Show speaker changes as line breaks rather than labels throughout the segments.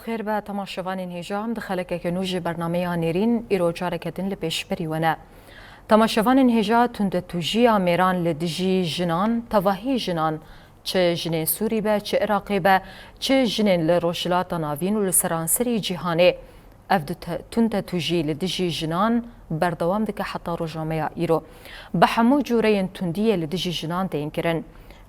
بخير با تماشاوان هیجام دخلك کنوج برنامه نیرین ایرو جارکتن لپیش بریونه. تماشاوان هیجا تند توجیا میران لدجی جنان تواهی جنان چه جنین سوری به چه عراقی به چه جنین لروشلات ناوین و لسرانسری جهانه افد تند توجی لدجی جنان بردوام دکه حتی روجامه ایرو به همو جوره تندیه لدجی جنان تین کرن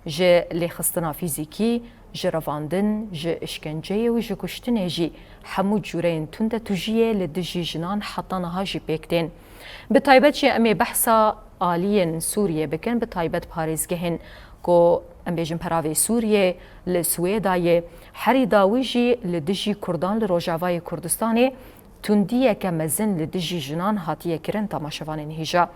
جه لخستنا فیزیکی جرواندن جه اشکنجه و جه کشتنه جی همو جورین تنده توجیه لدجی جنان حتی نها جی بکتین به طایبت جه امی بحثا آلین سوریه بکن به طایبت پاریزگهن که ام بیجن پراوی سوریه لسویدای هری داوی جی لدجی کردان لروجاوای کردستانه تندیه که مزن لدجی جنان هاتیه کرن تماشاوان هیجا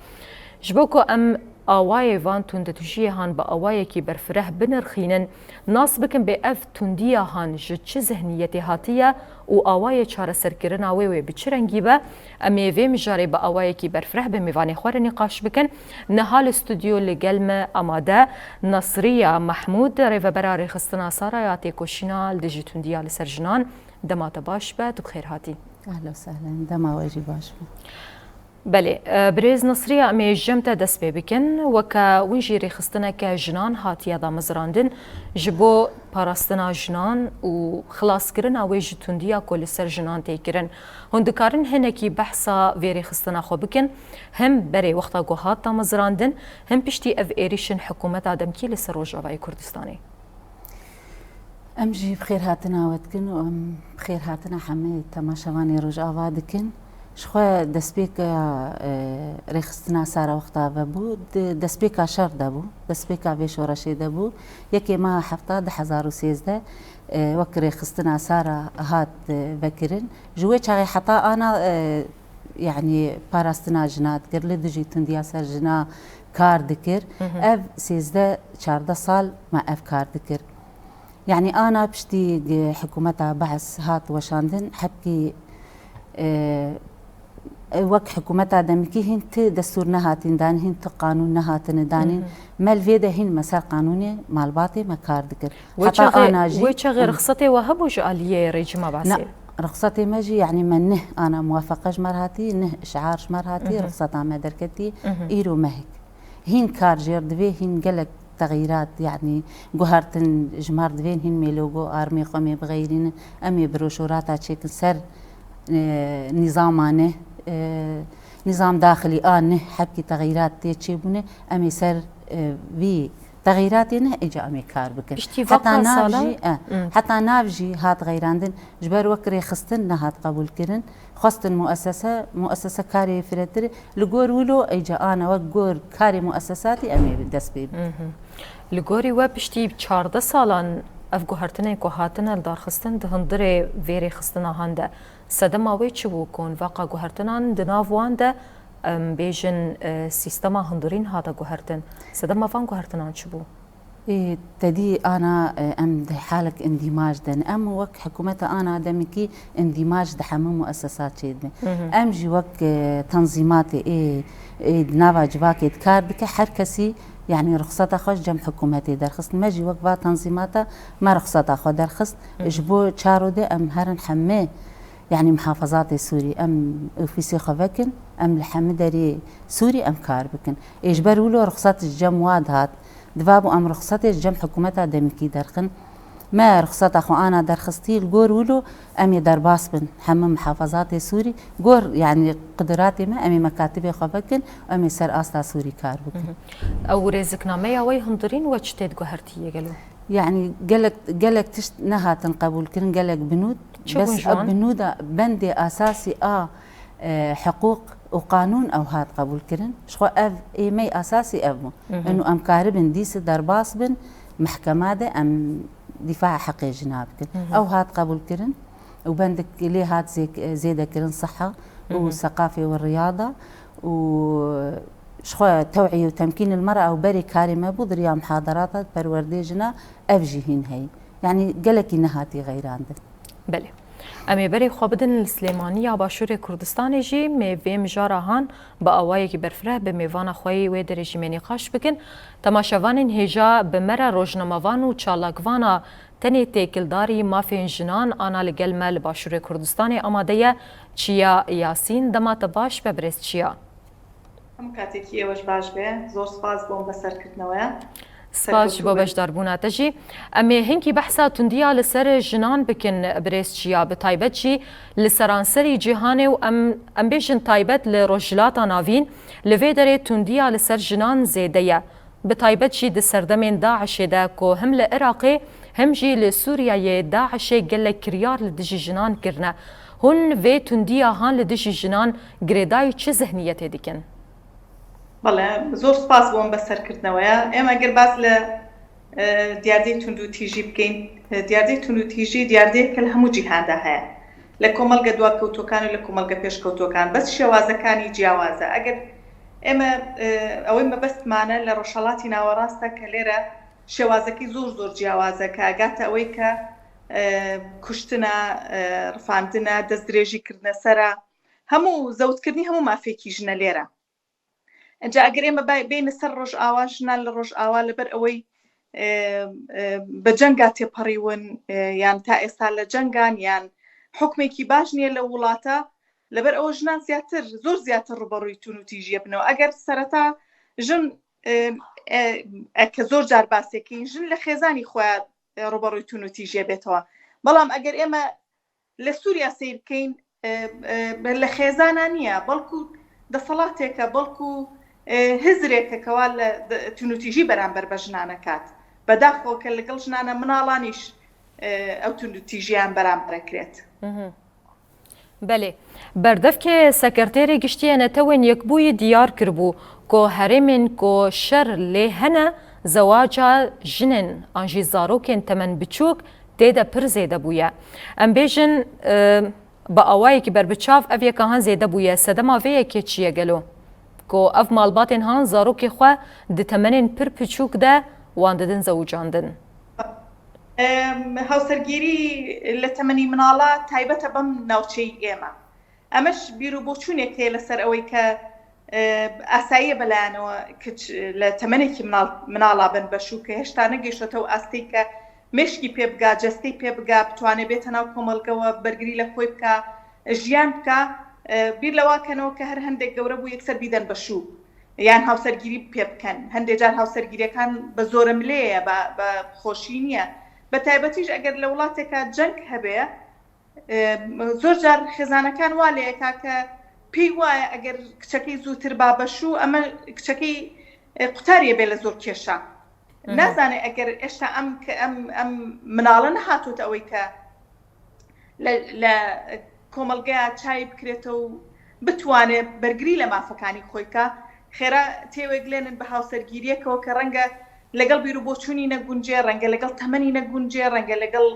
جبوكو ام آوای وان تند توجیه هان با آوای کی برفره بنرخینن ناس بکن به اف تندیه هان جه چه ذهنیتی هاتیه و آوای چاره سرکرن آوی و بچرنگی با امی وی مجاری با آوای کی برفره به میوانی خوار نقاش بکن نهال استودیو لگلم آماده نصریه محمود ریو براری خستنا سارایاتی کشینا لدجی تندیه لسرجنان دمات باش با تو بخیر هاتی
اهلا وسهلا دما ویجی باش
بله بريز نصرية أمي جمتا دس بيبكن وكا ونجيري خستنا كجنان هاتيا دا مزراندن جبو باراستنا جنان و خلاص كرن اويج تنديا كل سر جنان تيكرن هندكارن هنكي بحثا فيري خستنا خو بكن هم بري وقتا قوهات دا مزراندن هم بشتي اف ايريشن حكومة آدمكي لسر روجاوي كردستاني
امجي بخير هاتنا ودكن وام بخير هاتنا حمي تماشاواني روجاوا دكن شخوا دسبيكا رخصتنا سارا وقتا بابو دسبيكا شر دابو دسبيكا بيش ورشي دابو يكي ما حفظة 2013 وك رخصتنا سارا هات بكرن جوي شاغي حتى انا يعني باراستنا جنات كر لدجي تنديا سر جنا كار دكر اف 13 صال ما اف كار دكر يعني انا بشتي حكومتها بعث هات وشاندن حبكي وك حكومتها دمكي هنت دستور نهاتين دان هنت قانون نهاتن دانين مال فيدا هن مسار قانوني مال باطي ما كار ذكر
حتى انا جي ويش غير رخصتي وهبو جاليه ريجما بعسير
رخصتي ماجي يعني منه انا موافقه جمرهاتي نه اشعار جمرهاتي رخصتها ما دركتي ايرو مهك هن كار جير دفي هن قلق تغييرات يعني جوهرتن جمار دفين هن ميلوغو ارمي قومي بغيرين امي بروشورات تشيك سر نظامانه نظام داخلي نه حبكي تغييرات تيجيبونه امي سر في تغييراتنا اجى امي كار بكن حتى نافجي حتى نافجي هات غيراندن جبر وكري خستن نهات قبول كرن خست مؤسسه كاري فرتر لغور ولو اجى انا وغور كاري مؤسساتي امي بدس بي
لغوري وبشتي 14 سالان افغهرتنه کو هاتنه دار خستن دهندره ويري خستنا هانده سدما ويتش وكون واقع جوهرتنان دنافوان ده بيجن سيستما هندرين هذا جوهرتن سدما فان جوهرتنان شبو
تدي انا ام ده حالك اندماج دن ام وك حكومتها انا دمكي اندماج ده حمام مؤسسات شيد ام جي وك تنظيماتي نافا جواكي كار بك حركسي يعني رخصتها خوش جم حكومتي درخص ما جي وك تنظيماتها ما رخصتها خو درخص جبو تشارو ده ام هرن حماه يعني محافظات سوري ام اوفيسي خفكن ام الحمدري سوري ام كاربكن اجبروا له رخصات الجم وادهات دبابو ام رخصات الجم حكومتها دمكي درخن ما رخصت اخو انا درخستي الجور ولو امي درباس بن حمم محافظات سوري جور يعني قدراتي ما امي مكاتبي خفكن امي سر استا سوري كاربكن
او رزقنامه وي هندرين وجتيد جوهرتيه قالوا
يعني قالك تشت نهات قبول كرن قالك بنود بس بنودة بندي اساسي حقوق وقانون او هات قبول كرن شخو اف اي مي اساسي افو انه ام كاربن ديس درباس بن محكمه ده ام دفاع حق جناب او هات قبول كرن وبندك ليه هات زيده كرن صحه والثقافه والرياضه و شخو توعية وتمكين المرأة وبري كارمة بودريا محاضرات برورديجنا أفجيهن هي يعني قالكي نهاتي غير عندك
بله امی بری خوابدن السلیمانی آباشور کردستان جی می ویم جارهان با آوایی که برفره به میوان خویی و در رژیمنی خاش بکن تماشاوان هجا به مر روزنامه‌وان و چالاکوانا تنی تێکلداری مافین ژنان ئانا لەگەل me li Başûrê Kurdistanê amade ye çiya Yasîn demate baş be birêz çiya.
هەموو کاتێکی ئێوەش باش بێ زۆر سپاس بۆم بەسەرکردنەوەیە.
سپاس بۆ بەشداربوونە جی ئەمێ هەنگی بەحسا توندیا لەسەر ژنان بکن برێز چیا بە تایبەت جی لە سەرانسەری جیهانێ و ئەم بێژن تایبەت لە ڕۆژهیڵاتە ناوین لەوێ دەرێ توندیا لەسەر ژنان زێدەیە بە تایبەت جی di serdemên Daişê de ku him li Iraqê him jî li Sûriyeyê Daişê gelek kiryar li dijî jinan kirine. Hûn vê tundiya han li dijî jinan girêdayî çi zihniyetê dikin؟
بەڵێ زۆر سپاس بۆم بەسەرکردنەوەیە. ئێمە گەر باس لە دیاردەی تونند و تیژی بکەین، دیاردەی تونند و تیژی دیاردەیەکە لە هەموو جیهاندا هەیە، لە کۆمەڵگە دواکەوتوەکان و لە کۆمەڵگە پێشکەوتوەکان، بەس شێوازەکانی جیاوازە. ئەگەر ئێمە ئەوەی مەبەستمانە لە ڕۆژهەڵاتی ناوەڕاستە کە لێرە شێوازەکەی زۆر زۆر جیاوازە کە ئاگاتە ئەوەی کە کوشتنە، ڕفاندنە، دەستدرێژیکردنە سەرە، هەموو زەوتکردنی هەموو مافێکی ژنە لێرە. ئەجا ئەگەر ئێمە بینە سەر ڕۆژ ئاوا ژنان لە ڕۆژ ئاوا لەبەر ئەوەی بە جەنگا تێپەڕیون یان تا ئێستا لە جەنگان یان حکمێکی باش نییە لە وڵاتە، لەبەر ئەوە ژنان زیاتر زۆر زیاتر ڕوبەڕووی تون و تیژیە بنەوە. ئەگەر سەرەتا ژن کە زۆر جار باسێکی ژن لە خێزانی خۆیان ڕوبەڕووی تون و تیژیە بێتەوە، بەڵام ئەگەر ئێمە لە سووریا سیر بکەین لە خێزانە نییە، بەڵکو دەسەڵاتێکە، بەڵکو هزرێکە کەوا لە تونوتیژی بەرامبەر بە ژنانەکات بەداخۆ کە لەگەڵ ژنانە مناڵانیش ئەو تونوتیژیان بەرامبەرەکرێت.
بەێ بەردەفکێ سەکرتێری گشتیەنەتەوێن یەکبووی دیار کردبوو کۆ هەرێمێن کۆ شەر لێ هەنە زەواجا ژنن ئەنژی زارۆکێن تەمەەن بچووک تێدە پر زێدە بووە. ئەم بێژن بە ئەوایەکی بربچاو ئەڤەکە هەن زێدە بووە سەدەما vêyekê çiye gelo ku ev malbatên han zarokê xwe di temenên pir piçûk de wan didin zewcandin.
هاوسەرگیری لە تەمەنی مناڵە تایبەتە بەم ناوچەی ئێمە. ئەمەش بیرروبۆچوونێک هەیە لەسەر ئەوەی کە ئاساییە بەلایەنەوە لە تەمەنێکی مناڵا بن بەشوو کە هێشتا نەگەیشتەوە ئاستی کە مشکی پێ بگا، جەستەی پێ بگا، بتوانێت بێتە ناو کۆمەڵگەوە بەرگری لە خۆی بکە، ژیان بکە، بیر لەواکەنەوە کە هەر هەندێک گەورە بوو یەکسەر بیدەن بەشوو یان هاوسەرگیری پێ بکەن. هەندێک جار هاوسەرگیریەکان بە زۆرە ملەیە بە خۆشی نییە. بە تایبەتیش ئەگەر لە وڵاتێکە جەنگ هەبێ زۆر جار خێزانەکان وا لەیەکا کە پێی وایە ئەگەر کچەکەی زووتر با بەشوو ئەمە کچەکەی قوتاریە بێ لە زۆر کێشە. نازانێ ئەگەر ئێشتا ئەم مناڵە نەهاتوتە ئەوەی کە لە کۆمەلگەیە چای بکرێتەوە و بتوانێت بەرگری لە مافەکانی خۆیکە، خێرا تێوێگلێنن بە هاوسەرگیریەکەوە کە ڕەنگە لەگەڵ بیرروبۆچوونی نەگونجێ، ڕەنگە لەگەڵ تەمەنی نەگونجێ، ڕەنگە لەگەڵ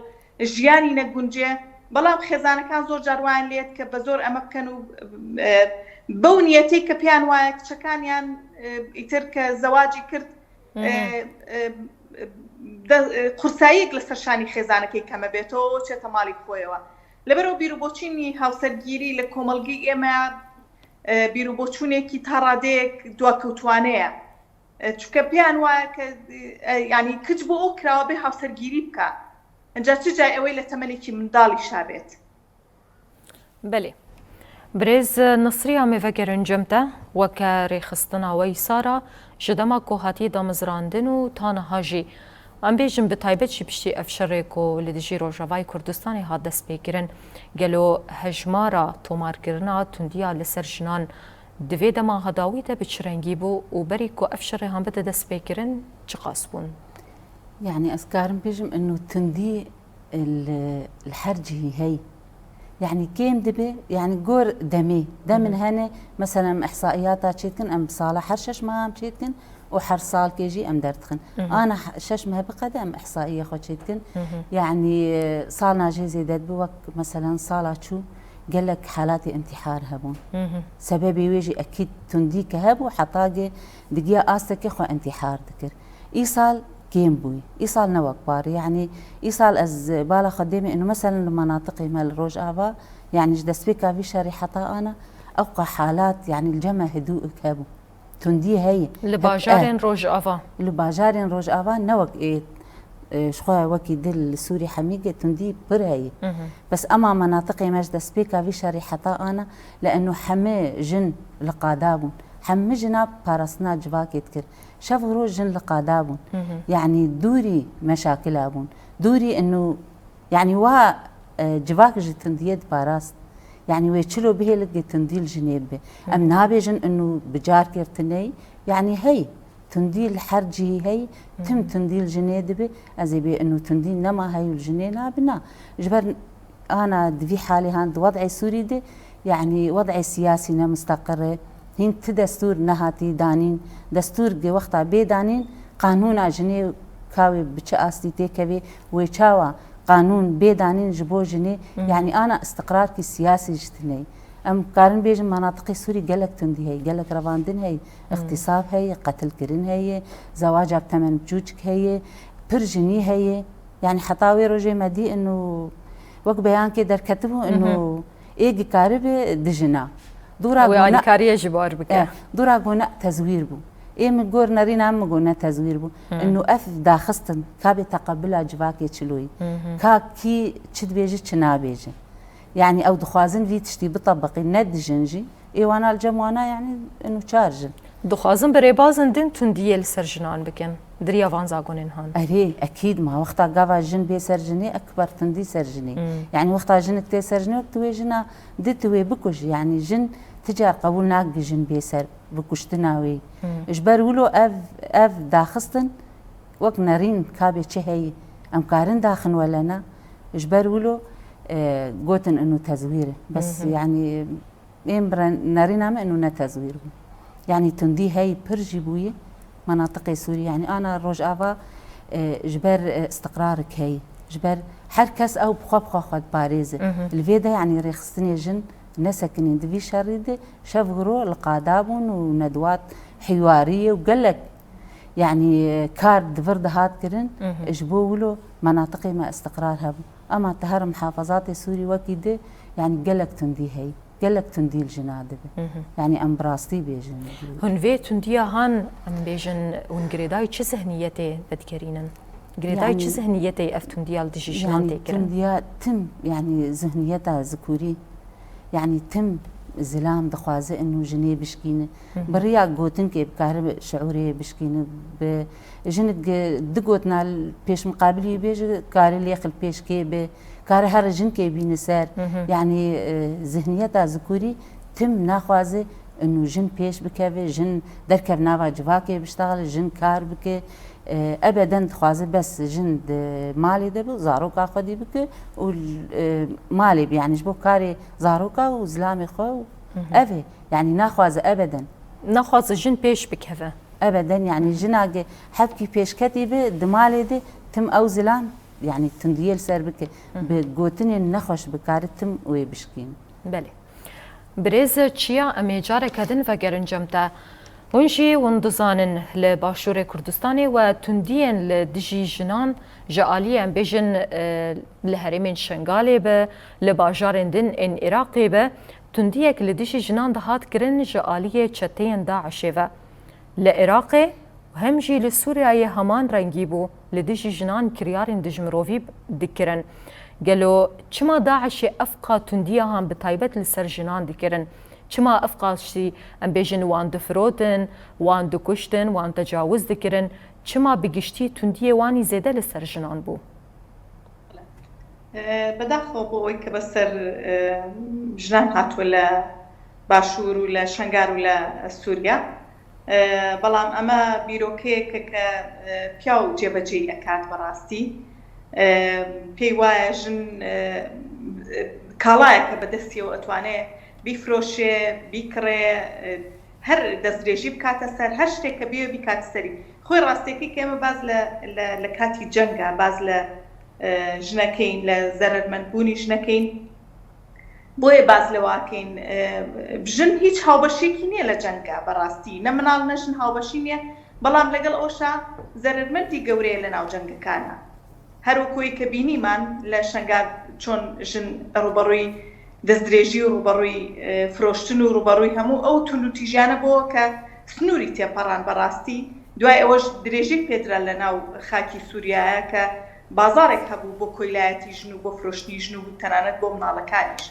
ژیانی نەگونجێ، بەڵام خێزانەکان زۆر جاروان لێت کە بە زۆر ئەمە بکەن و بەو نیەتی کە پێیان وایە کچەکانیان ئیتر کە زەواجی کرد قورساییەک لەسەر شانی خێزانەکەی کەمە بێتەوە چێتە ماڵی خۆیەوە. لەبەرەوە بیرروبۆچوونی هاوسەرگیری لە کۆمەڵگەی ئێمە بیرروبۆچوونێکی تا ڕادەیەک دواکەوتوانەیە، چونکە پێیان وایە کە ینی کچ بۆ ئەو کراوە بێ هاوسەرگیری بکە، ئەجا چ جای ئەوەی لە تەمەنێکی منداڵی شابێت.
بەێ برێز نسریا مێڤەگەرنجەمتە وەکە ڕێخستنەوەی سارا ji dema kohatiye damizrandin û taniha jî em bêjin bi taybet jî piştî ev şerê ku li dijî Rojavayê Kurdistanê hat destpêkirin gelo hejmara tomarkirina tundiya li ser jinan divê dema hedawî de bi çi rengî bû û berî ku ev şerê han bide destpêkirin çi qas bûn؟
يعني أذكارم بيجم إنه تندي الحرجي هي يعني كيم دبي يعني جور دمي دم هنا مثلا إحصائياتها تشيتكن أم صالة حرشش ما أم تشيتكن وحر صال كيجي أم درتخن أنا شش ما بقدر أم إحصائية خو تشيتكن يعني صالنا جي زيدت بوك مثلا صالة شو قال لك حالات انتحار هبون سببي ويجي أكيد تندي كهبو حطاقي دقيقة آستك خو انتحار ذكر إيصال كيم بوي إيصال نوك بار يعني إيصال أز بالا خدمي إنه مثلا المناطق مال روج آبا يعني جدس بيكا في شريحة أنا أوقع حالات يعني الجمع هدوء كابو تندي هي
لباجارين روج آبا
لباجارين روج آبا نوك إيه شخوة وكي دل سوري حميقة تندي برهي بس أما مناطقي مجد سبيكا في شريحة أنا لأنه حمي جن لقادابون حمي جنا بارسنا جواك يذكر شافوا جن لقادابون يعني دوري مشاكل أبون دوري إنه يعني وا جواك جتنديد باراست يعني ويتشلو به لقي تنديل جنيب أم نابجن إنه بجار كرتني يعني هي تنديل حرجي هي تم تنديل جنيدبه أزبي إنه تنديل نما هي الجنينة بنا جبر أنا دفي حالي هاند وضعي سوري ده يعني وضعي سياسي مستقر هين دستور نهاتي دانين دستور جي وقتها بيدانين قانون جنيه كاوي بتشاستي تكوي ويشاوا قانون بيدانين جبو جنيه يعني أنا استقرار السياسي جتني أم قارن بيجن مناطق سوري قالك تندي هي قالك رواندن هي اغتصاب هي قتل كرين هي زواج بثمن بجوجك هي برجني هي يعني حطاوي روجي مدي إنه وقت بيان كده كتبوا إنه إيجي كاربة دجنا دورا
ويعني كاريه جبار بك
دورا قونا تزوير بو إيه مقور نرينا عم قونا تزوير بو إنه أف داخستن كابي تقبلها جواكي تشلوي كي تشد بيجي تشنا بيجي يعني أو دخوازن في تشتي بطبقي ند جنجي إيوانا الجموانا يعني إنه تشارجن
دخوازن بريبازن دين تنديل سرجنان بكن دريا فان زاغونين هان
أري أكيد ما وقتها قافا جن بي سرجني أكبر تندي سرجني يعني وقتها جن كتير سرجني وقتوي جنا دتوي بكوش يعني جن تجار قبول ناق جن بي سر بكوش تناوي إجبر ولو أف داخستن وقت نارين كابي تشهي أم كارن داخن ولنا إجبر ولو قوتن إنه تزويره بس يعني إمبر نارين عم إنه نتزويره يعني تندي هاي برجبوية مناطق سوريا يعني أنا روجافا جبر استقرارك هي جبر حركس أو بخبخة خد باريزة الفيدا يعني ريخستني جن نسكنين دفي شريدة شافغرو القادابون وندوات حوارية وقالك يعني كارد فرد هات كرن اجبولو مناطقي ما استقرارها أما تهر محافظات سوري وكيدة يعني قالك تندي هي قالك تندي الجنادة يعني أم براستي بيجن
هن في تنديا هان أم بيجن ونقريداي تش ذهنيتي بذكرينا قريداي
يعني
تش ذهنيتي أف تنديا لدجي جنان
يعني
تكرن
تنديا تم يعني ذهنيتها ذكوري يعني تم زلام دخوازه انه جنيه بشكينه بريا قوتن كي بكهرب شعوري بشكينه بجنك دقوتنا بيش مقابلي بيج كاري ليخل بيش كي كاري هر جن كي بينسار يعني ذهنيتها ذكوري تم ناخوازه انه جن بيش بكافي جن دركب نافا جواكي بيشتغل جن كار بكي ابدا خوازه بس جند مالي دبو زاروكا خدي بك ومالي يعني جبو كاري زاروكا وزلامي خو افي يعني ناخوازه ابدا
ناخوازه جن بيش بكفه
ابدا يعني جناقه حبكي بيش كتيبه دمالي دي تم او زلام يعني تنديل سر بك بقوتني نخوش بكاري تم ويبشكين
بله بريز تشيا اميجارك هدن فقرنجمتا ونشي وندزانن لباشور كردستاني وتندين لدجي جنان جاليا بيجن لهرمين شنغالي به لباجارن دن ان عراقي به تنديك لدجي جنان دهات كرن جاليه تشتين داعش به لعراقي وهمجي لسوريا همان رنجيبو لدجي جنان كريارن دجمروفي دكرن قالوا كما داعش افقى تنديا هم بتايبت لسر جنان دكرن كما أفقا شي أم بيجن وان دفروتن وان دكشتن وان تجاوز ذكرن كما بقشتي تندية واني زيادة لسر جنان بو
بداخل بوي كبسر جنان هات ولا باشور ولا شنغار ولا سوريا بلام أما بيروكي كك بياو جيبجي أكاد براستي بيوا جن كالايك بدستيو أتواني بيفروشه بيكره هر دزريجي بكات سر هر شتي كبير بكات سري خوي راستيكي كما باز لكاتي جنگا باز ل جنكين لزرر منبوني جنكين بوي باز لواكين بجن هيج هاوبشيكي ني لجنگا براستي نمنال نجن هاوبشينيا بلام لقل اوشا زرر منتي قوري لنا وجنگ كانا هرو كوي كبيني من لشنگا چون جن روبروي دزدريجي روبروي فروشتن روبروي همو او تونو تيجانا بو ك سنوري تي باران براستي دوای ئەوەش درێژێک پێدرا لە ناو خاکی سووریایە کە بازارێک هەبوو بۆ کۆیلایەتی ژن و بۆ فرۆشتنی ژن و تەنانەت بۆ مناڵەکانیش.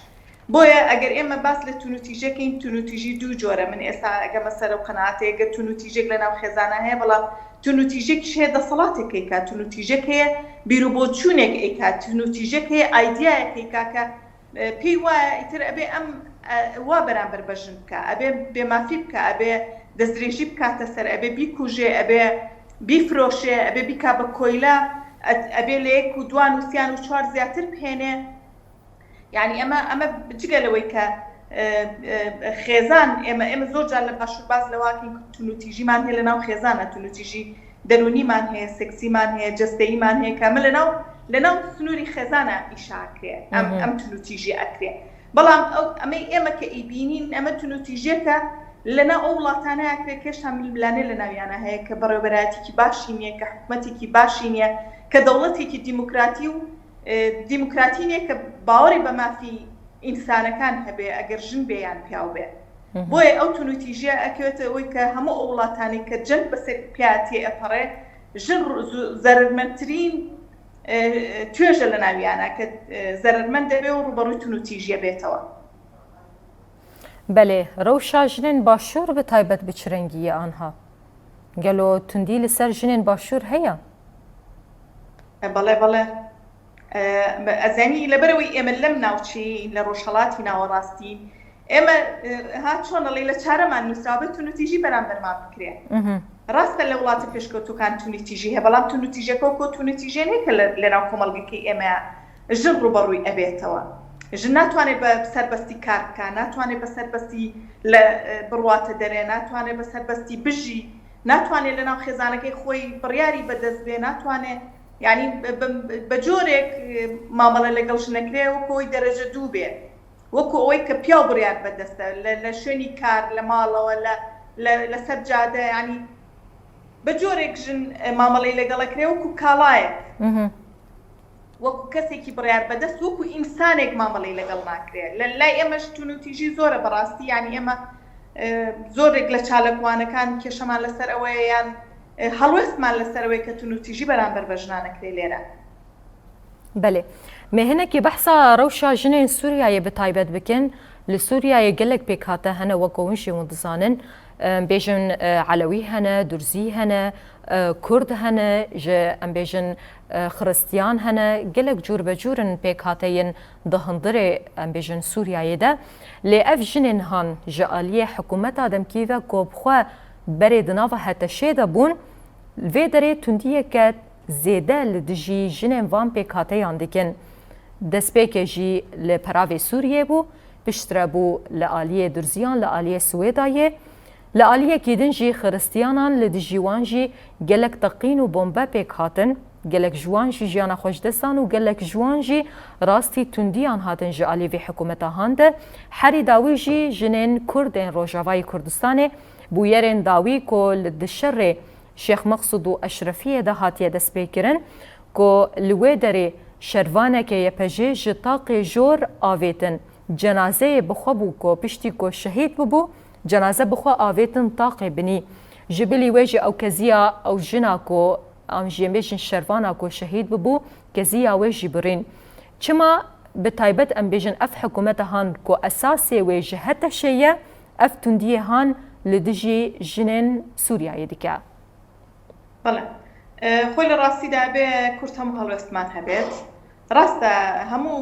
بۆیە ئەگەر ئێمە باس لە تونوتیژەکەین، تونوتیژی دوو جۆرە. من ئێستا ئەگەمە سەر و قەناعەتەیەگە تونوتیژێک لە ناو خێزانە هەیە، بەڵام تونوتیژێکیش هەیە دەسەڵاتێک ئەیکات، تونوتیژێک هەیە بیرروبۆچوونێک ئەیکات، تونوتیژێک هەیە ئایدیایەک ئەیکا کە پێی وایە ئیتر ئەبێ ئەم وا بەرامبەر بەژن بکە، ئەبێ بێمافی بکە، ئەبێ دەستدرێژی بکاتە سەر، ئەبێ بیکوژێ، ئەبێ بیفرۆشێ، ئەبێ بیکا بە کۆیلا، ئەبێ لە 1 و 2 و 3 و 4 زیاتر بهێنێ. یعنی ئەمە جگە لەوەی کە خێزان ئێمە زۆر جار لە باشوور باز لەواکەین تونوتیژیمان هەیە لە ناو خێزانە، تونوتیژی دەرونیمان هەیە، سێکسیمان هەیە، جەستەییمان هەیە، کامە لە ناو سنووری خێزانە ئیشاکرێ ئەم تونوتیژی ئەکرێ. بەڵام ئەمەی ئێمە کە ئیبینین ئەمە تونوتیژێکە لەنا ئەو وڵاتانەیە کرێ کێشان ململانێ لە ناویانە هەیە کە بەڕێوەبەرایەتێکی باشی نییە، کە حکومەتێکی باشی نییە، کە دەوڵەتێکی دیموکراتی و دیموکراتی نییە کە باوەڕی بە مافی ئینسانەکان هەبێ ئەگەر ژن بێیان پیاو بێ. بۆیە ئەو تونوتیژە ئەکەوێتە ئەوەی کە هەموو ئەو وڵاتانی کە جەنگ بەسەر پیاتی ئەپەڕێ ژن زەرمەندترین توێژە لە ناویانە کە زەرمەند دەبێ و ڕوبەڕووی تونوتیژیە بێتەوە.
بەێ ڕەوشا ژنên باشوور بە تایبەت بچرەنگیە ئانها گەلۆ توندی لەسەر ژنên باشوور هەیە؟
بەڵێ ئەزانی لەبەرەوەی ئێمە لەم ناوچی لە ڕۆژهەڵاتی ناوەڕاستی ئێمە هات چۆنەڵی لە چارەمان نووسرابێت تونوتیژی بەرامبەرمان بکرێ. ڕاستە لە وڵاتە پێشکەوتووکان تونوتیژی هەیە، بەڵام تونوتیژەکە کۆ تونوتیژێنێکە لە ناو کۆمەڵگەکەی ئێمە ژن ڕوبەڕووی ئەبێتەوە. ژن ناتوانێت بە سەربەستی کار بکە، ناتوانێت بە سەربەستی لە بڕواتە دەرێ، ناتوانێت بە سەربەستی بژی، ناتوانێت لە ناو خێزانەکەی خۆی بڕیاری بەدەست بێ، ناتوانێت یعنی بە جۆرێک مامەڵە لەگەڵ ژنەکرێ وەکۆی دەرەجە دوو بێ، وەکو ئەوەی کە پیاو بڕیار بەدەستە لە شوێنی کار، لە ماڵەوە، لەسەر جادە، ینی بە جۆرێک ژن مامەڵەی لەگەڵەکرێ وەکو کاڵایەک، وەکو کەسێکی بڕیار بەدەست، وەکو ئینسانێک مامەڵەی لەگەڵ ناکرێ. لە لای ئێمەش تونوتیژی زۆرە بەڕاستی، ینی ئێمە زۆرێک لە چالەکوانەکان کێشەمان لەسەر ئەوەیە یان هەڵوێستمان لەسەرەوەی کە تونوتیژی بەرامبەر بە ژنانەکرێ لێرە.
بەێ مێهنێکی بەحسا ڕەوشا ژنên سووریایە بە تایبەت بکەن لە سووریایە گەلێک پێک هاتە هەنە وەکەونشی و دزانن بێژن عەلەوی هەنە، دورزی هەنە، کورد هەنە، ئەم بێژن خرستیان هەنە، گەلێک جوور بە جوورن پێک هاتەیەن دەهندرێ ئەم بێژن سووریایەدا لێ ئەف ژنên هەن ji aliyê hikûmeta demkî ve kobxwe berê di nava hetešê de bûn vê derê tundiyeke zêde li dijî jinên van pêk hateyan dikin. Destpêkê jî li peravê Sûriyê bû, piştre bû li aliyê Durziyan, li aliyê Swêdayê, li aliyekî din jî xiristiyanan li dijî wan jî gelek teqîn û bombe pêk hatin, gelek ji wan jî jiyana xweşdestan û gelek ji wan jî rastî tundiyan hatin ji aliyê vê hikûmeta han de. Herî dawî jî jinên Kurdên Rojavayê Kurdistanê bûyerên dawî ku li dişerê Şêx Meqsûd û Eşrefiyê de hatiye destpêkirin ku li wê derê şervaneke yepejê ji taqê jor avêtin. Cenazeyê bixwe bû ku piştî ku şehîd bibû, cenaze bixwe avêtin taqê binî. Ji bilî wê jî ew keziya ew jina ku em jî bêjin şervana ku şehîd bibû, keziya wê jî birîn. Çima bi taybet em bêjin ev hikûmeta han ku esasê wê ji heteşê ye, ev tundiyê han li dijî jinên Sûriyayê dike.
بەڵێ خۆی لە ڕاستیدا بێ کورد هەموو هەڵوێستمان هەبێت. ڕاستە هەموو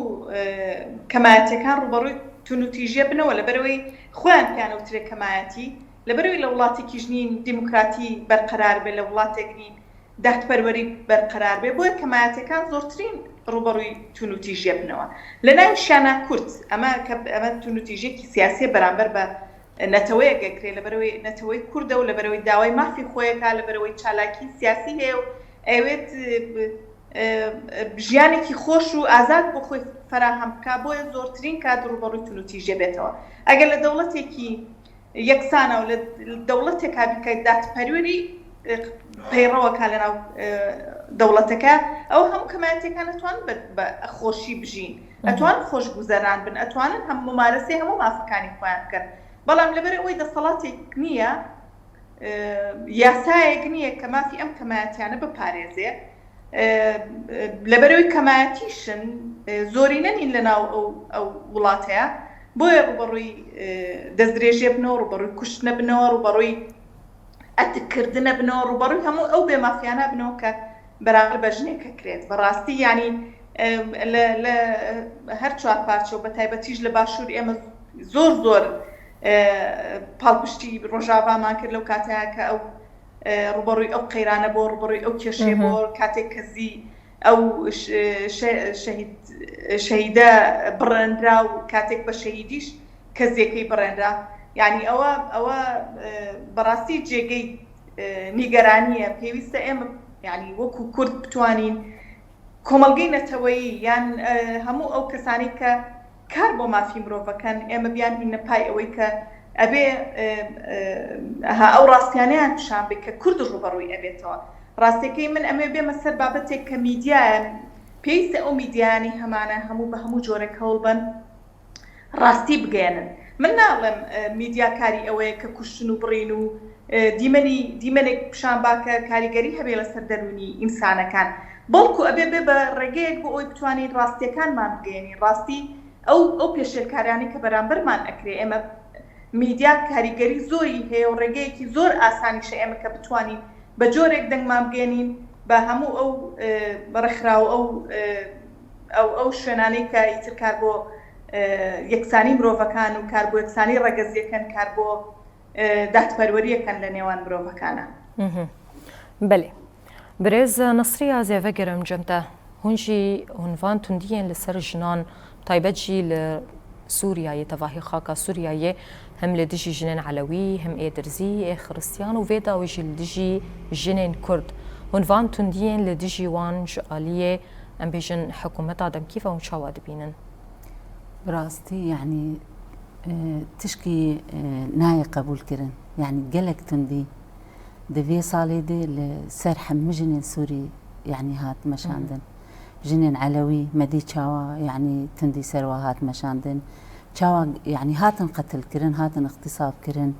کەمایەتەکان ڕوبەڕووی تونوتیژیە بنەوە لەبەرەوەی خۆیان پیانەوترێ کەمایەتی، لەبەرەوەی لە وڵاتێکی ژنین دیموکراتی بەرقەرار بێ، لە وڵاتێک نین داهاتپەروەری بەرقەرار بێ، بۆیە کەمایەتەکان زۆرترین ڕوبەڕووی تونوتیژیە بنەوە. لە ناویشیانە کورد ئەمە تونوتیژێکی سیاسی بەرامبەر بە نەتەوەیەک ئەکرێ، لەبەرەوەی نەتەوەی کوردە و لەبەرەوەی داوای مافی خۆیەکە، لەبەرەوەی چالاکی سیاسی هەیە و ئەوێت ژیانێکی خۆش و ئازاد بۆ خۆی فراهەم بکە، بۆیە زۆرترین کات ڕوبەڕووی تونوتیژیە بێتەوە. ئەگەر لە دەوڵەتێکی یەکسانە و لە دەوڵەتێکا بکە داهاتپەروەری پەیڕەوەکە لەناو دەوڵەتەکە، ئەو هەموو کەمایەتەکان ئەتوانن بە خۆشی بژین، ئەتوانن خۆش گوزەران بن، ئەتوانن هەم ممارەسەی هەموو مافەکانی خۆیان بکەن. بەڵام لەبەر ئەوەی دەسەڵاتێک نییە یاسایەک نییە کە مافی ئەم کەمایەتیانە بپارێزێ لەبەرەوەی کەمایەتیشن زۆرینە نین لەناو ئەو وڵاتەیە بۆیە ڕوبەڕووی دەستدرێژێ بنەوە ڕوبەڕووی کوشتنە بنەوە ڕوبەڕووی ئەتکردنە بنەوە ڕوبەڕووی هەموو ئەو بێمافیانە بنەوە کە بەراورد بە ژنێکە کرێت بەڕاستی ینی لە هەر چوار پارچە و بە تایبەتیش لە باشوور ئێمە زۆر پاڵپشتی ڕۆژاوامان کرد لەو کاتەیە کە ئەو ڕوبەڕووی ئەو قەیرانە بۆ ڕوبەڕووی ئەو کێشێ بۆ کاتێک کەزی ئەو شەهیدە بڕێنرا و کاتێک بە شەهیدیش کەزیەکەی بڕێنرا یعنی ئەوە بەڕاستی جێگەی نیگەرانیە پێویستە ئێمە ینی وەکو کورد بتوانین کۆمەڵگەی نەتەوەیی یان هەموو ئەو کەسانی کە کار بۆ مافی مرۆڤەکەن ئێمە بیان هینە پای ئەوەی کە ئەبێ ئەو ڕاستیانیان پیشان بێت کە کورد ڕوبەڕووی ئەبێتەوە ڕاستیەکەی من ئەمێ بێمە سەر بابەتێک کە میدیایە پێویستە ئەو میدیانی هەمانە هەموو بە هەموو جۆرێک هەوڵ بن ڕاستی بگەێنن من ناڵێم میدیاکاری ئەوەیە کە کوشتن و بڕین و دیمەنێک پیشان باکە کاریگەری هەبێ لەسەر دەرونی ئینسانەکان بەڵکو ئەبێ بێ بە ڕێگەیەک بۆ ئەوی بتوانین ڕاستیەکانمان بگەێنین ڕاستی ئەو پێشێلکارانی کە بەرامبەرمان ئەکرێ ئێمە میدیا کاریگەری زۆری هەیە و ڕێگەیەکی زۆر ئاسانیشە ئێمە کە بتوانین بە جۆرێک دەنگمان بگەێنین بە هەموو ئەو بەڕێکخراو ئەو شوێنانەی کە ئیتر کار بۆ یەکسانی مرۆڤەکان و کار بۆ یەکسانی ڕەگەزیەکەن کار بۆ دادپەروەریەکەن لە نێوان مرۆڤەکانە.
بەێ برێز نەسری ئازێڤە گەرم جەمتە هونجی عنوان توندیên li ser jinan taybet jî li Sûriyayê tevahî xaka Sûriyayê hem li dijî jinên Elewî hem ê Dirzî ê Xristiyan û vê dawî jî li dijî jinên Kurd عنوان توندیên li dijî wan ji aliyê em bêjin hikûmeta demkîva û çawa dibînin.
براستی یعنی تشکی نای قبول کردن یعنی گلک تندی دوی سالی دی لسر همه جنین سوری یعنی هات مشاندن جنین علوی مدی چاوا یعنی تندی سروا هات مشاندن چاوا یعنی هاتن قتل کردن هاتن اغتصاب کردن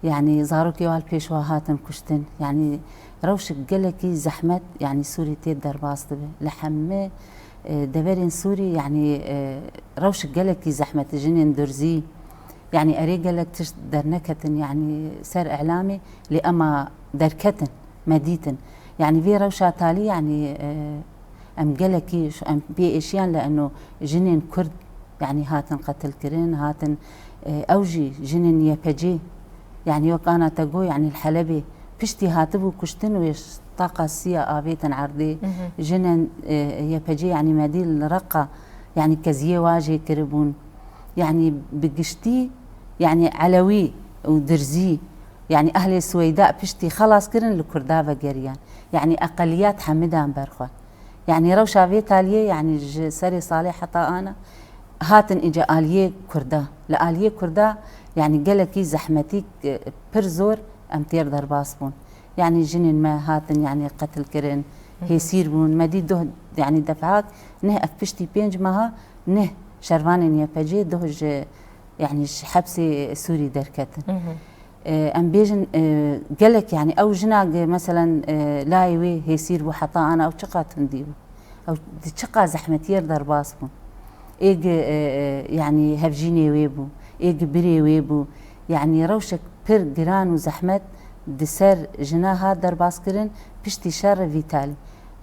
یعنی زاروکی وال پیشوا هاتن کشتن یعنی روش گلکی زحمت یعنی سوری تید در باست به لحمه دبرين سوري يعني روش قالك زحمة جنين درزي يعني أري قالك تش درنكتن يعني سر إعلامي لأما دركتن مديتن يعني في روشة تالي يعني أم قالك أم بي إشيان لأنه جنين كرد يعني هاتن قتل كرين هاتن أوجي جنين يبجي يعني وكانا تقو يعني الحلبي بشتي هاتبو كشتن ويش طاقة سيا آبيتن عرضي جنن يبجي يعني مديل رقة يعني كزيه واجه كربون يعني بقشتي يعني علوي ودرزي يعني أهل السويداء بشتي خلاص كرن لكردافة قريان يعني أقليات حمدان برخوة يعني روشا في تاليه يعني سري صالح حتى أنا هاتن إجا آلية كردا لآلية كردا يعني قالكي زحمتيك برزور أمتير درباسبون يعني جنين ما هاتن يعني قتل كرن هيسير بون مدي ده يعني دفعات نه أفشتي بينج ماها نه شروان يبجي دهج يعني حبسي سوري دركتن أم بيجن قالك يعني أو جناق مثلا لايوي هيسير بو حتى أنا أو شقا تنديبو أو شقا زحمتير درباسبون إيج يعني هفجيني ويبو إيج بري ويبو يعني روشك بير جران وزحمت دسر جناها درباس كرن بشتي شر فيتالي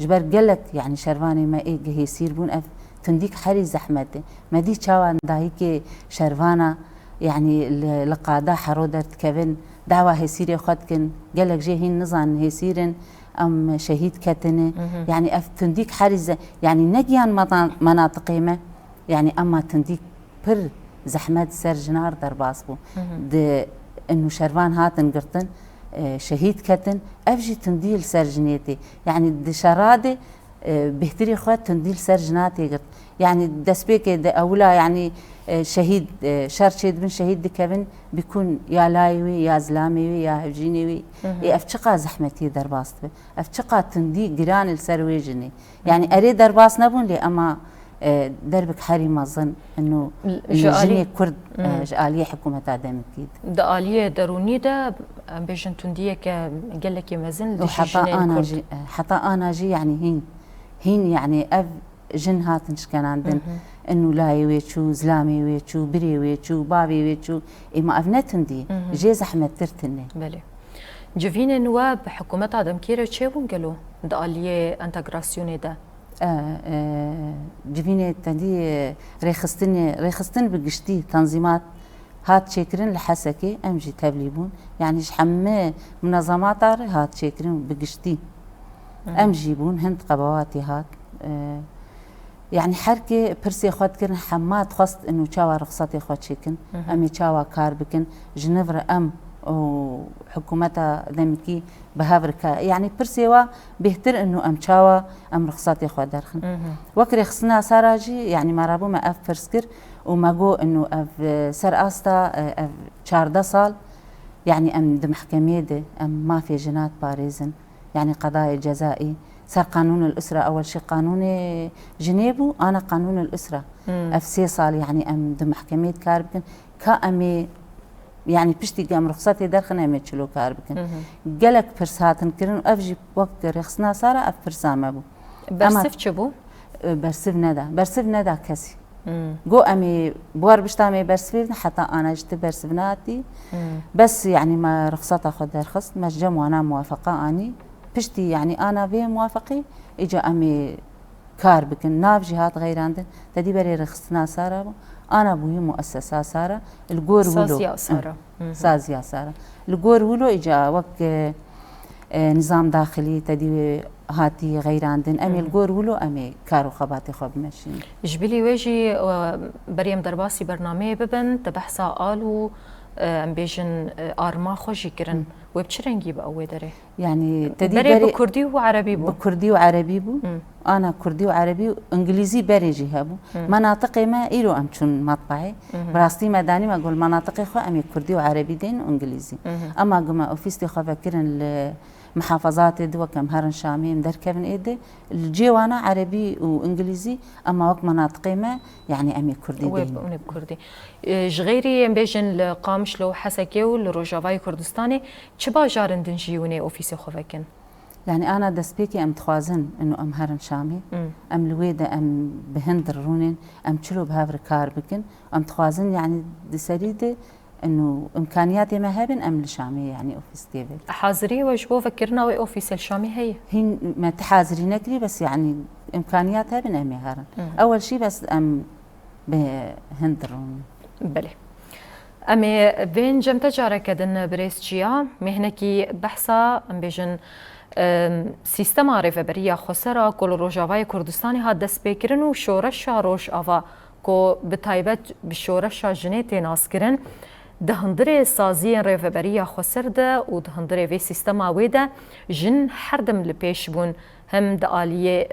جبر قالك يعني شرواني ما إيه هيسير بون أف تنديك حري زحمته ما دي شاوان دايك شروانا يعني لقادا حرودرت كفن دعوة هيسير خدكن قالك جاهين نظام هيسيرن أم شهيد كتنه يعني أف تنديك حري يعني نجيان مناطقي ما يعني أما تنديك بر زحمت سر جنار درباس بو إنه شروان هاتن قرطن شهيد كتن أفجي تنديل سرجنيتي يعني دشرادة بهتري خوات تنديل سرجناتي قرط يعني دسبيك أولا يعني شهيد شهيد من شهيد دكبن بيكون يا لايوي يا زلاميوي يا هفجينيوي أفتشقا زحمتي درباست أفتشقا تندي قران السرويجني يعني أريد درباس نبون لي أما دربك حري ما ظن انه جني كرد آلية حكومة عدم اكيد
ده آلية دروني ده بيجن تندية قال لك مازن
حتى أنا جي يعني هين يعني أب جن هاتنش كان عندن إنه لا يويتشو زلامي يويتشو بري يويتشو بابي يويتشو إما أفنتن دي جي زحمة ترتني
بله جفين النواب حكومة عدم كيرو تشيبون قالوا دقالية انتغراسيوني ده
جفيني تندي ريخستن بقشتي تنظيمات هات شكرن لحسكي أمجي تبليبون يعني شحمة منظمات هات شكرن بقشتي أمجيبون هند قبواتي هات يعني حركة برسي خود كرن حمات خست إنه شاوا رخصتي خود شكن أمي شاوا كار بكن جنفر وحكومتها دمكي بهافركا يعني برسيوا بيهتر إنه شاوا رخصتي خود درخن وكري خصنا سراجي يعني ما رابو ما أف فرسكر وما جو إنه أف سر أستا أف 14 سال يعني دم محكمة دي ما في جنات باريزن يعني قضاء جزائي صار قانون الأسرة أول شيء قانون جنيبو أنا قانون الأسرة أف صال يعني دم محكمة كاربكن كأمي يعني بشتي قام رخصتي درخنا أمي تشلو كاربكن قالك فرساتن كرن أفجي وقت رخصنا صار أف فرسام أبو
برسف شبو
برسف ندا كسي جو أمي بوار بشتامي برسفين حتى أنا جت برسفناتي بس يعني ما رخصتها خد رخصت مش جم وأنا موافقة أني بشتي يعني أنا في موافقي إجا أمي كار بكن ناف جهات غير عندن تدي بري رخصنا سارة أنا بوي مؤسسة سارة الجور ولو سازيا سارة الجور ولو إجا وقت نظام داخلي تدي هاتي غير عندن أمي الجور ولو أمي كارو خباتي خب ماشين
جبلي ويجي بريم درباسي برنامج ببن تبحثا قالوا ام بيجن آرما خوشي كرن وبشرنجي بقوي دري
يعني
تدي بري بكردي وعربي بو
بكردي وعربي بو أنا كردي وعربي وإنجليزي بري جهابو مناطقي ما إيرو أمشون مطبعي براستي مداني ما أقول مناطقي خو أمي كردي وعربي دين وإنجليزي أما قما أوفيستي خو فكرن محافظات دو كم هرن شامي مدر كفن إيدي الجيوانا عربي وإنجليزي أما وقت مناطقي ما يعني أمي كردي دين
ونب كردي جغيري بيجن لقامش لو حسكيو لروجافاي كردستاني تشبا جارن دنجيوني أوفيسي خو فكن
يعني أنا دسبيكي أم تخوازن إنه أم هرن شامي أم لويدة أم بهندر رونين أم تشلو بهافر كار بكن أم تخوازن يعني دسريدة إنه إمكانياتي ما هبن أم الشامي يعني أوفيس تيفل
حاضري وجبو فكرنا وي أوفيس الشامي
هي ما تحاضري نكري بس يعني إمكانياتها بن أمي هرن أول شيء بس أم بهندر رونين
بله أمي بين جم تجارة كدن بريسجيا مهنكي بحثا أم بيجن سیستم ریفبری خسرا کل روجاوای کردستانی ها دست بکرن و شورش روش آوا کو به تایبت به شورش جنیت ناس کرن دهندر سازی ریفبری خسر ده و دهندر وی سیستم آویده جن هر دم لپیش بون هم د آلیه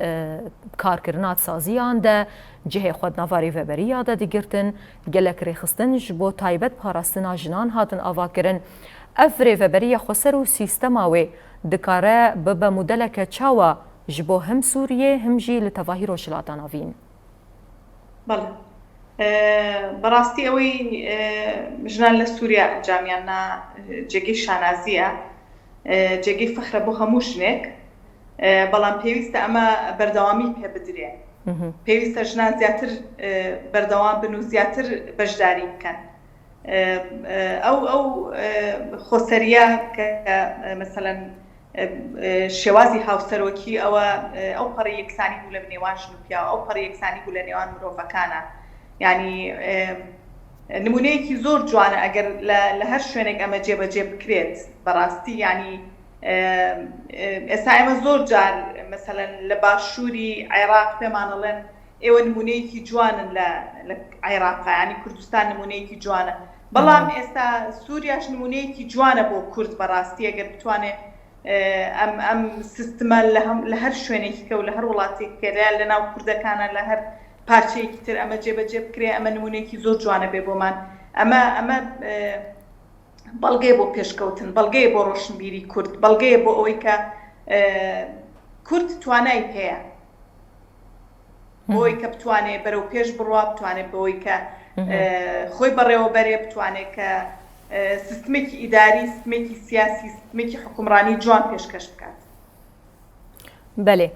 کار کرنات سازیان ده جه خود نوا ریفبری ده دیگرتن گلک ریخستن جبو تایبت پاراستنا جنان هاتن آوا کرن اف ریفبری خسر و سیستم آوی دکاره ببا مدلک چاوا جبو هم سوریه هم جی لتواهی روشلاتان آوین
بله براستی اوی جنان لسوریا جامعنا جگی شانازیه جگی فخر بو هموشنک بلان پیوست اما بردوامی پی بدریه پیوست جنان زیاتر بردوام بنو زیاتر بجداری بکن او خسریه که مثلا شوازی هاوسەرۆکی ئەو پەڕی یەکسانی بوو لە نێوان ژنوپیا ئەو پەڕی یەکسانی بوو لە نێوان مرۆڤەکانە یعنی نمونەیەکی زۆر جوانە ئەگەر لە هەر شوێنێک ئەمە جێبەجێ بکرێت بەڕاستی یعنی ئێستا ئێمە زۆر جار مەسەلەن لە باشووری عێراق پێمانەڵێن ئێوە نمونەیەکی جوانن لە عێراقا یعنی کوردستان نمونەیەکی جوانە بەڵام ئێستا سووریاش نمونەیەکی جوانە بۆ کورد بەڕاستی ئەگەر بتوانێت ئەم سیستمە لە هەر شوێنێکی کە و لە هەر وڵاتێک کەرا لە ناو کوردەکانە لە هەر پارچەیەکی تر ئەمە جێبەجێ بکرێ ئەمە نمونەیەکی زۆر جوانە بێ بۆمان ئەمە بەڵگەیە بۆ پێشکەوتن بەڵگەیە بۆ ڕۆشنبیری کورد بەڵگەیە بۆ ئەوەی کە کورد توانای هەیە بۆی کە بتوانێت بەرەو پێش بڕوا بتوانێت بەوەی کە خۆی بەڕێوە بەرێ بتوانێت کە سیستمێکی ئیداری، سیستمێکی سیاسی، سیستمێکی حکومڕانی جوان پێشکەش بکات.
بله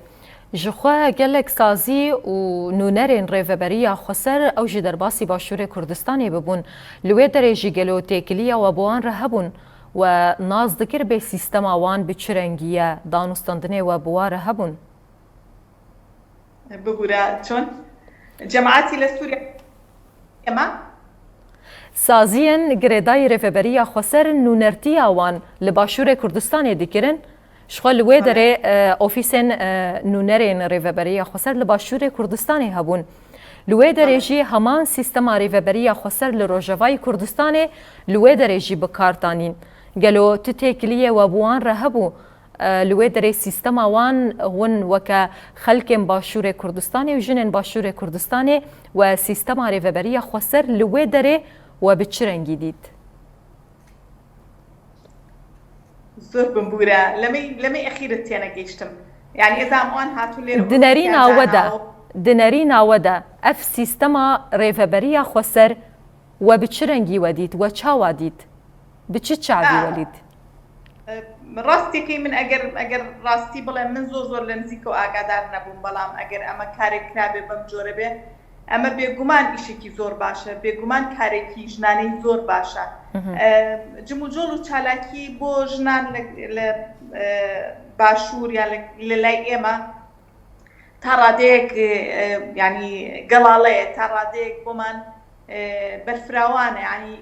جخوا گلک سازی و نونرین ریوبریه خسر او جی در باسی باشور کردستانی ببون لوی درجی گلو تکلیه و بوان رهبون و ناز دکر به سیستم آوان بچرنگیه دانستاندنه و بوان رهبون
بگوره چون جماعتی لسوریا اما
سازین گردای ریوبریه خسر نونرتی آوان لباشور کردستانی دکرن شغل وی داره اوفیسن نونرین ریوبریه خسر لباشور کردستانی هبون لوی داره جی همان سیستم ریوبریه خسر لروجوای کردستانی لوی داره جی بکارتانین گلو تتکلیه و بوان رهبو لوی داره سیستم وان ون وکا خلق باشور کردستانی و جنن باشور کردستانی و سیستم ریوبریه خسر لوی داره و بچرنگی دید
زۆر بمبورە لەمەی ئەخیرت تێنە گەیشتم یعنی ئێزام ئەوان هاتوون لێرە
دنەری ناوەدا ئەف سیستەما ڕێڤەبەریە خۆسەر و بچرەنگی وەدیت و چاوا دیت بچ چاوی وەلیت
ڕاستێکی من ئەگەر ڕاستی بڵێ من زۆر لە نزیکەوە ئاگادار نەبووم بەڵام ئەگەر ئەمە کارێک کرابێ بەم جۆرە بێ ئەمە بێگومان ئیشێکی زۆر باشە بێگومان کارێکی ژنانەی زۆر باشە جموجۆڵ و چالاکی بۆ ژنان لە باشوور یان لە لای ئێمە تا ڕادەیەک ینی گەڵاڵەیە تا ڕادەیەک بۆمان بەرفراوانە ینی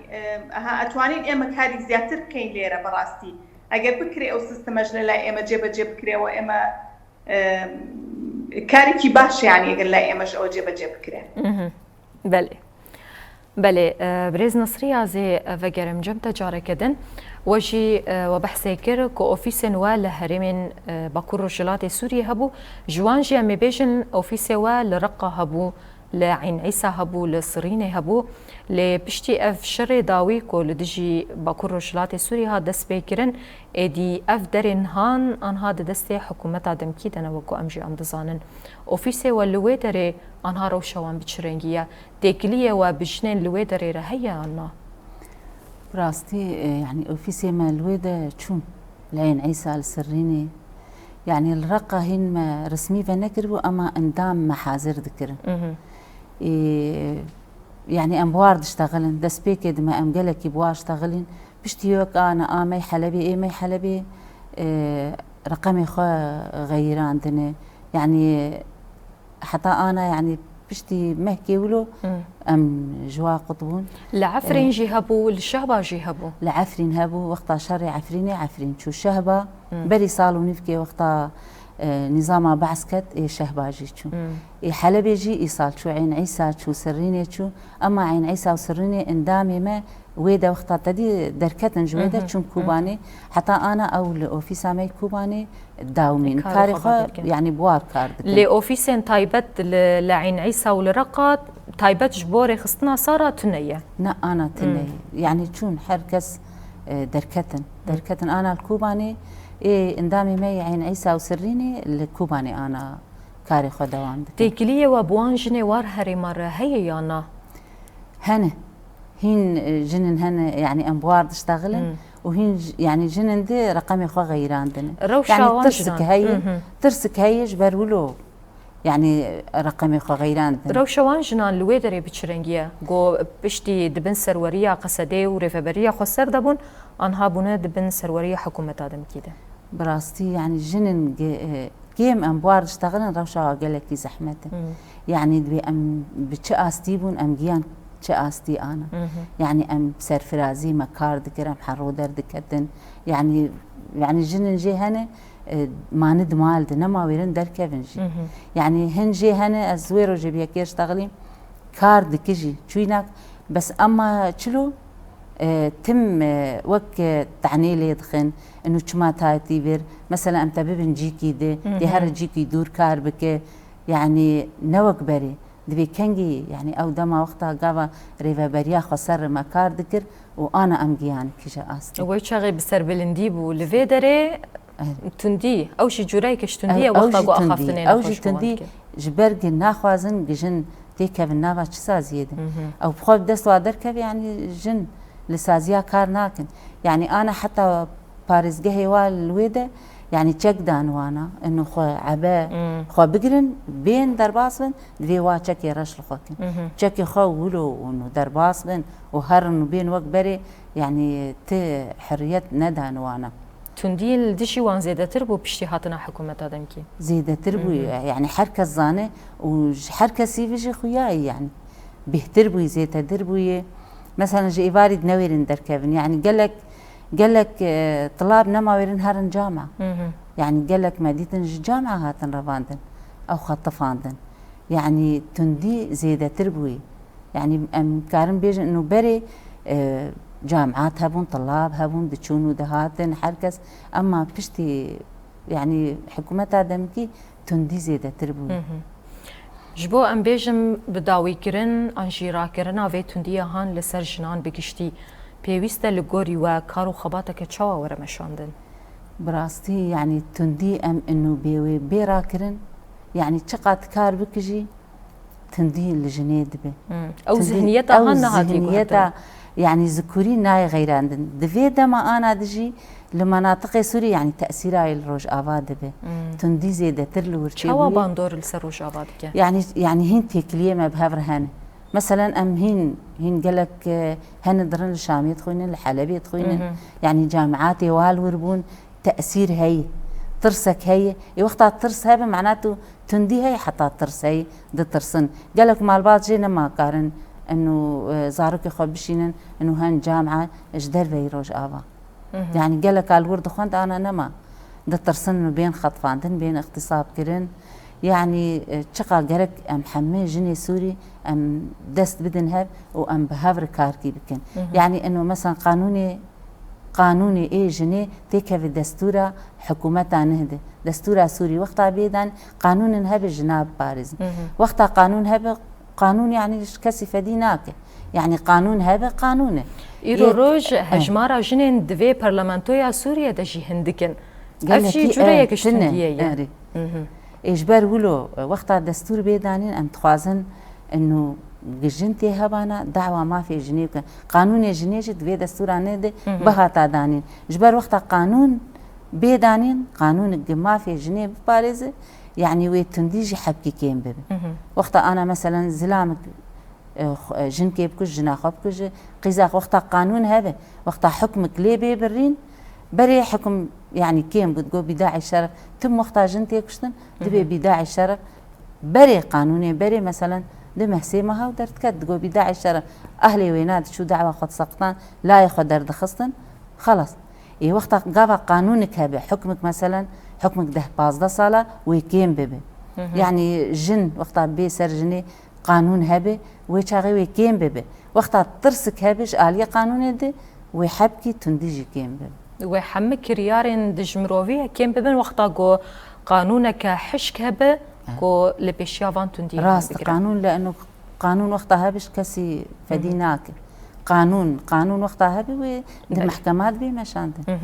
ئەتوانین ئێمە کاری زیاتر بکەین لێرە بەڕاستی ئەگەر بکرێ ئەو سیستەمەش لە لای ئێمە جێبەجێ بکرێەوە ئێمە کارێکی باش یانی ئەگەر لای ئێمەش ئەوە جێبەجێ بکرێ
بله برێز نسری ئازێ ڤەگەرم جەمتە جارەکەدن وەژی و بەحسێ کرد کە ئۆفیسێن وە لە هەرێمێن باکوور ڕۆژهڵاتی سووریە هەبوو ژوان ژیان مێبێژن ئۆفیسێ وە لە ڕقا هەبوو لە عین عیسا هەبوو لە سڕینێ هەبوو لێ پشتی ئەف شەڕێ داوی کۆ لە دژی باکوور ڕۆژهڵاتی سووریە دەست پێکردن ئێدی ئەف دەرێن هان ئەنها دەدەستێ حکوومەتا دەمکی دەنەوە کۆ ئەمژی ئەم دەزانن ئۆفیسێ وە لەوێ دەرێ ئەنها ڕەوشەوان بچرەنگیە تێکلیە وە بژنێن لەوێ دەرێرە هەیە ئەنا
ڕاستی یعنی ئۆفیسێ مە لێدە چوون لە عین عیسا لە سڕینێ یعنی الرقة هن ما رسمي فنكربو أما اندام محاضر ذكرن يعني أمبوار دشتغلن دس بيكد ما أمجلك بوار اشتغلن بشتيوك أنا ماي حلبي ماي حلبي رقمي خا غير عندنا يعني حتى أنا يعني بشتي مهكي ولو أم جوا قطبون
لعفرين جيهبو للشهبة جيهبو
لعفرين هبو وقتا شري عفرين شو شهبة بري صالو نفكي وقتا نظام بعسكت شهباجي شو حلبي جي إيصال شو عين عيسى شو سريني شو أما عين عيسى وسريني اندامي ما ويدا وقتا تدي دركتن جويدا شو كوباني حتى أنا أو لأوفيسا ماي كوباني داومين كارخة يعني بوار كارد
لأوفيسين تايبت لعين عيسى ولرقات تايبت جبوري خصنا صارت تنية
لا أنا تنية يعني شون حركس دركتن أنا الكوباني إيه اندامي ماي عين عيسى وسريني الكوباني أنا كارخة دوام
تيكلية وبوان جني وار هري مرة هي يانا
هنا هين جنن هنا يعني أنبوار تشتغلن وهين يعني جنن دي رقمي خو غير عندنا يعني ترسك هي جبرولو يعني رقمي خو غير عندنا
روشوان جنان لويدري بتشرنجيا جو بشتي دبن سرورية قصدي وريفبرية خسر دبون أنها بنا دبن سرورية حكومة آدم كده
براستي يعني جنن كيم أنبوار اشتغلن روشوا قالك زحمته يعني دبي أم بتشاستيبون أم جيان تشاستي أنا يعني أم سرفرازي مكار ذكر أم حرودر ذكرتن يعني جنن جي هنا ما ندمال دنما ويرن در كيفنجي يعني هنجي هنا الزويرو جبيا كير اشتغلي كار دكجي شويناك بس أما تشلو تم وك تعنيلي يدخن انه شما تايتي بير مثلا امتى بنجيكي دي هر جيكي دور كار بك يعني نوك بري دبي كنجي يعني او دما وقتها قابا ريفابريا خسر مكار ذكر وانا امجيان كيجا استي
ويشغي بسر بلنديب ولفيدري تندي او شي جوراي كش تندي وقتها جو اخافتنين
او شي تندي جبرج ناخوازن جن تيكا بالنافا تشسا زياده او بخوب دست وادر كف يعني جن لسازيا كار ناكن يعني أنا حتى باريس جهي والويدة يعني تشك دانوانا إنه خو عباء خو بقرن بين درباسبن ذي وا تشك يرش لخوكن تشك خو ولو إنه درباسبن وهرن بين وقت بري يعني حرية ندانوانا
تندي الدشي وان زيادة تربو باشتهاتنا حكومة دمكي
زيادة تربو يعني حركة زانة وحركة سيفيجي خياي يعني بيهتربو زيادة تربو مثلا جي وارد نويرن دركبن يعني قال لك طلاب نما ويرن هرن جامعة يعني قال لك ماديتن جامعة هاتن رفاندن أو خطفاندن يعني تندي زيادة تربوي يعني كارن بيجن إنه بري جامعات هبون طلاب هبون دتشون ودهاتن حركس أما بشتي يعني حكومتها دمكي تندي زيادة تربوي
جبو ام بيجم بداوي كرن انجيرا كرن اوي تندي هان لسر جنان بگشتي پێویستە لە گۆری وە کار و خەباتەکە چاوە وەرەمەشاندن
براستي يعني تندي ام انه بيوي بيراكرن يعني چقات كار بكجي تندي لجنيه دبي
او ذهنيتها هان هاتي
يعني ذكوري ناي غيراندن دفي دما انا دجي لمناطق سوريا يعني تاثيرها الروج افاد دبي تندي زياده ترلور
چاوا باندور لسروج افاد
يعني هين تكليه ما بهفرهانه مثلا ام هين قالك هن درن الشامية تخوينن الحلبية تخوينن يعني جامعات والوربون تأثير هي ترسك هي وقتها ترس هذا معناته تندي هي حتى ترس هي ده ترسن قالك مع البعض جينا ما قارن انه زارك خبشينن انه هن جامعة اجدر بيروج ابا يعني قالك الورد خوند انا نما ده ترسن بين خطفاندن بين اغتصاب كرن يعني تشقى جرك ام حمي جني سوري ام دست بدن هب وام بهافر كاركي بكن يعني انه مثلا قانوني ايه جني تيك في دستورة حكومتها نهده دستورة سوري وقتها بيدان قانون هب جناب بارز وقتها قانون هب قانون يعني كسي فديناك يعني قانون هب قانونه
إيرو روج هجمارا جنين دوي برلمانتويا سوريا دجي هندكن افشي جوريا كشتندية
إجبار ولو وقتها دستور بيدانين أم تخوازن إنه جنتي هبانا دعوة ما في جنيب قانون جنيجت في دستور عنده بهاتا دانين إجبار وقتها قانون بيدانين قانون ما في جنيب باريس يعني ويتنديجي حبكي كيم ببي وقتها أنا مثلا زلامك جن كيبكش جناخ بكش قيزاق وقتها قانون هذا وقتها حكمك ليه بيبرين بري حكم يعني كيم بتقول بداعي الشرف تم وقتها جنتي كشتن دبي بداعي الشرف بري قانوني بري مثلا لمحسيمها ودرت كد تقول بداعي الشرف اهلي ويناد شو دعوه خد سقطان لا ياخذ درد خصتن خلاص اي وقتها قاف قانونك هبه حكمك مثلا حكمك ده 15 صاله ويكيم ببي يعني جن وقتها بي سرجني قانون هبه ويشاغي ويكيم ببي وقتها ترسك هبش اليه قانون دي ويحبكي تنديجي كيم ببي
وحمك ريارين دجمروفيا كيم ببن وقتا جو قانونك حشك هبه جو لبيشيافان تندي
راست قانون لانه قانون وقتها هبش كسي فديناك قانون وقتها هبه والمحكمات بمشاندن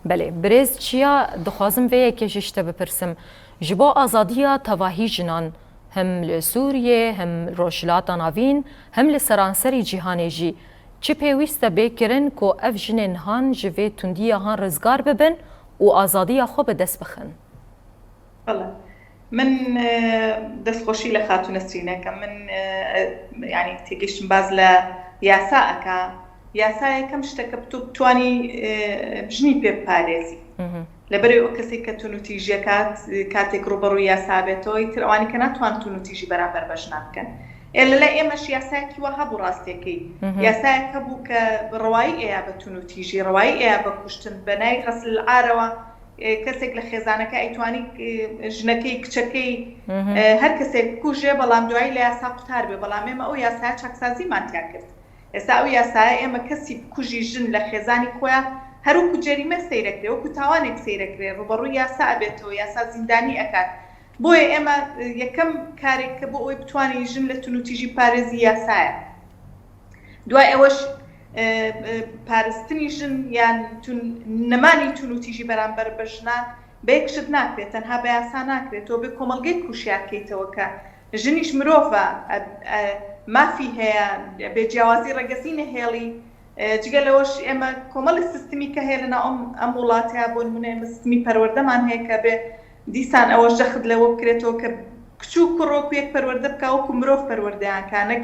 بله بريز تشيا دخوازم فيا كيشت بپرسم جبو ازاديا تواهي جنان هم لسوريا هم روشلاتا ناوين هم لسرانسري جيهاني جي چی پیوسته بکرن کو اف جنین هان جوی تندی هان رزگار ببن و آزادی خو به دست بخن.
والله من دست خوشی لخاتون استرینه که من يعني تيجيش مبازلة ياساء كم اشتكبتو تواني بجني بباريزي لبري اوكسي كتونو تيجي كاتك روبرو ياساء بيتو يترواني كنا توان تونو تيجي برابر بجنابكن إلا لا إمش ياساكي وهابو راستيكي ياساك هبو كرواي بتونو تيجي رواي بكشتن بناي غسل العاروة كسك لخزانك أيتواني جنكي كشكي هر كسك كوجي بلام دوعي لياسا قطار بي بلام إما أو ياسا چاكسازي ما تياكرت يسا أو ياسا إما كسي كوجي جن لخزاني كويا هرو كجريمة سيركري وكو تاوانك سيركري ربرو ياسا بيتو ياسا زنداني أكاد بۆیە ئێمە یەکەم کارێک کە بۆ ئەوی بتوانین ژن لە تونوتیژی پارێزی یاسایە دوای ئەوەش پارێزتنی ژن یان نەمانی تونوتیژی بەرامبەر بە ژنان بە یەکشت ناکرێت تەنها بە یاسا ناکرێت تۆ بێ کۆمەڵگەی کوشیاکەیتەوە کە ژنیش مرۆڤە مافی هەیە بێجیاوازی ڕەگەزی نەهێڵی جگەلەوەش ئێمە کۆمەڵی سیستمی کە هەیە لەناو ئەم وڵاتەیە بۆ نمونە ئێمە سیستمی پەروەردەمان هەیە کە بێ دیسان ئەوەش دەخت لەوە بکرێتەوە کە کچوو کوڕۆ پێک پەروەردە بکە وەکو مرۆڤ پەروەردەیان کانێک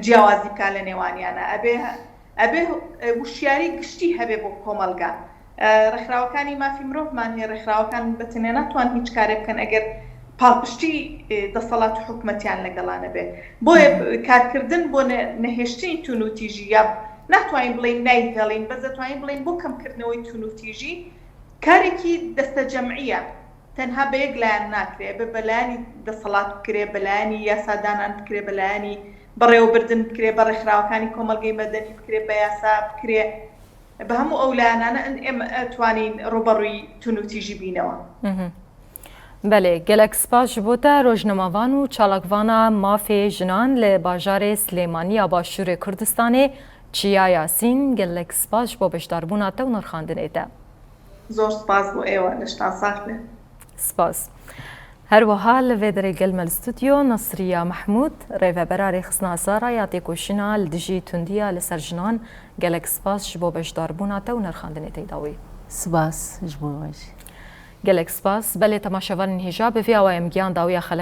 جیاوازی بکا لە نێوانیانە ئەبێ وشیاری گشتی هەبێ بۆ کۆمەلگا ڕێکخراوەکانی مافی مرۆڤمان هەیە ڕێکخراوەکان بەتەنێ ناتوان هیچ کارێ بکەن ئەگەر پاڵپشتی دەسەڵات و حکومەتیان لەگەڵانە بێ بۆیە کارکردن بۆ نەهێشتنی تون و تیژی یا ناتوانین بڵین نایهێڵین بەزەتوانین بڵین بۆ کەمکردنەوەی تون و تیژی کارێکی دەستە جەمعیە تەنها بە یەک لایەن ناکرێ بە بەلایانی دەسەڵات بکرێ بەلایانی یاسادانان بکرێ بەلایانی بەڕێوەبردن بکرێ بە ڕێکخراوەکانی کۆمەلگەی مەدەنی بکرێ بە یاسا بکرێ بە هەموو ئەو لایەنانە ئێمە ئەتوانین ڕوبەڕووی تون و تیژی بینەوە.
بله گلک سپاس بوده روزنامه‌وان و چالاکوانا مافی جنان ل باجار سلیمانی باشور کردستان چیا یاسین گلک سپاس بو بشداربونا تو نرخاندن ایده.
زور سپاس بو ایوه نشتان ساخله.
سپاس. هر وحال ودر گلم الاستودیو نصریا محمود ریو برای خصنا سارا یاتی کوشنا لدجی تندیا لسر جنان گلک سپاس بو بشداربونا تو نرخاندن ایده داوی.
سپاس جبو واجی.
گلک سپاس بله تماشاوان هجاب وی آوایم گیان داویا خلک